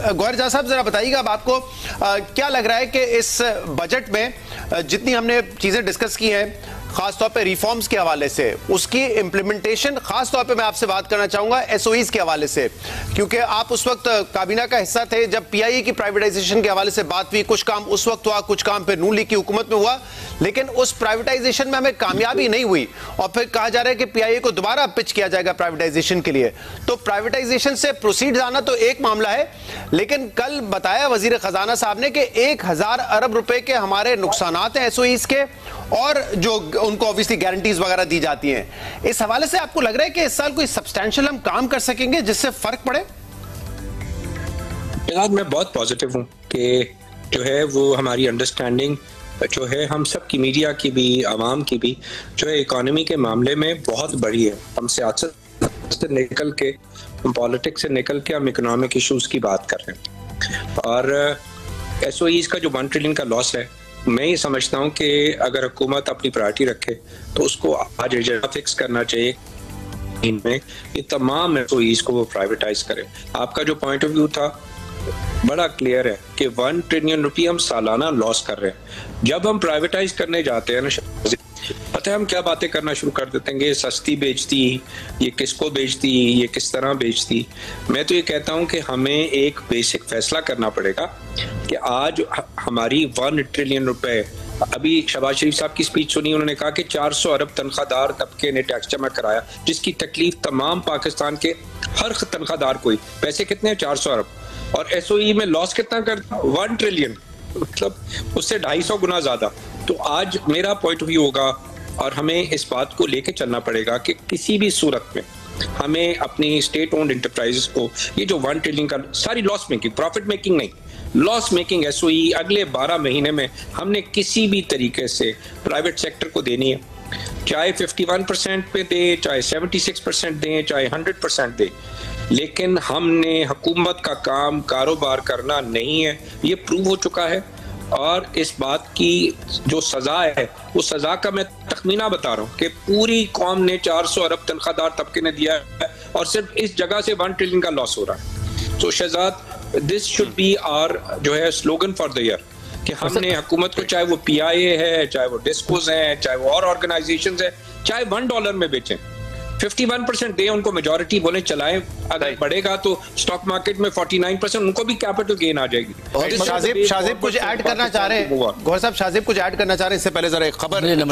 गौहर जान साहब, जरा बताइएगा, अब आपको क्या लग रहा है कि इस बजट में जितनी हमने चीजें डिस्कस की हैं, खासतौर पे रिफॉर्म्स के हवाले से, उसकी इंप्लीमेंटेशन, खासतौर पे मैं आपसे बात करना चाहूंगा एसओईज के हवाले से, क्योंकि आप उस वक्त काबीना का हिस्सा थे जब पीआईए की प्राइवेटाइजेशन के हवाले से बात हुई। कुछ काम उस वक्त हुआ, कुछ काम फिर नून लीग की हुकूमत में हुआ, लेकिन उस प्राइवेटाइजेशन में हमें कामयाबी नहीं हुई और फिर कहा जा रहा है कि पीआईए को दोबारा पिच किया जाएगा प्राइवेटाइजेशन के लिए। तो प्राइवेटाइजेशन से प्रोसीड जाना तो एक मामला है, लेकिन कल बताया वजीर खजाना साहब ने कि 1000 अरब रुपए के हमारे नुकसानात हैं एसओईज के, और जो उनको ऑब्वियसली गारंटीज वगैरह दी जाती हैं। इस हवाले से आपको लग रहा है कि इस साल कोई सब्सटैंशियल हम काम कर सकेंगे जिससे फर्क पड़े? मैं बहुत पॉजिटिव हूं कि जो है वो हमारी अंडरस्टैंडिंग जो है हम सब की, मीडिया की भी, आवाम की भी, जो है इकोनॉमी के मामले में बहुत बड़ी है। हम सियासत से निकल के, हम पॉलिटिक्स से निकल के हम इकोनॉमिक इश्यूज की बात कर रहे हैं। और एसओईज का जो 1 ट्रिलियन का लॉस है, मैं ये समझता हूँ कि अगर हुकूमत अपनी प्रायोरिटी रखे तो उसको आज एजेंडा फिक्स करना चाहिए, इनमें ये तमाम एसओईज को वो प्राइवेटाइज करे। आपका जो पॉइंट ऑफ व्यू था बड़ा क्लियर है कि 1 ट्रिलियन रुपये हम सालाना लॉस कर रहे हैं। जब हम प्राइवेटाइज करने जाते हैं ना, पता है हम क्या बातें करना शुरू कर देते हैं, ये सस्ती बेचती, ये किसको बेचती, ये किस तरह बेचती। मैं तो ये कहता हूं कि हमें एक बेसिक फैसला करना पड़ेगा कि आज हमारी 1 ट्रिलियन रुपए, अभी शहबाज शरीफ साहब की स्पीच सुनी, उन्होंने कहा कि 400 अरब तनख्वाहदार तबके ने टैक्स जमा कराया, जिसकी तकलीफ तमाम पाकिस्तान के हर तनख्वाहदार को। पैसे कितने हैं? 400 अरब। और एसओई में लॉस कितना करता? 1 ट्रिलियन, मतलब उससे 250 गुना ज्यादा। तो आज मेरा पॉइंट ऑफ व्यू होगा और हमें इस बात को लेके चलना पड़ेगा कि किसी भी सूरत में हमें अपनी स्टेट ओन्ड एंटरप्राइजेस को, ये जो 1 ट्रिलियन का सारी लॉस मेकिंग, प्रॉफिट मेकिंग नहीं, लॉस मेकिंग एसओई अगले 12 महीने में हमने किसी भी तरीके से प्राइवेट सेक्टर को देनी है। चाहे 51% पे दे, चाहे 76% दें, चाहे 100% दे, लेकिन हमने हुकूमत का काम कारोबार करना नहीं है, ये प्रूव हो चुका है। और इस बात की जो सजा है, वो सजा का मैं तखमीना बता रहा हूँ कि पूरी कौम ने 400 अरब तनख्वाहदार तबके ने दिया है और सिर्फ इस जगह से 1 ट्रिलियन का लॉस हो रहा है। तो Shahzad, this should be our जो है स्लोगन फॉर द ईयर कि हमने हुकूमत को, चाहे वो पीआईए है, चाहे वो डिस्कोज है, चाहे वो और ऑर्गेनाइजेशंस है, चाहे $1 में बेचें, 51% दें उनको, मेजॉरिटी बोले चलाएं। अगर बढ़ेगा तो स्टॉक मार्केट में 49% उनको भी कैपिटल गेन आ जाएगी। शाहजेब कुछ ऐड करना चाह रहे हैं? गौहर साहब, शाहजेब कुछ ऐड करना चाह रहे हैं? इससे पहले जरा एक खबर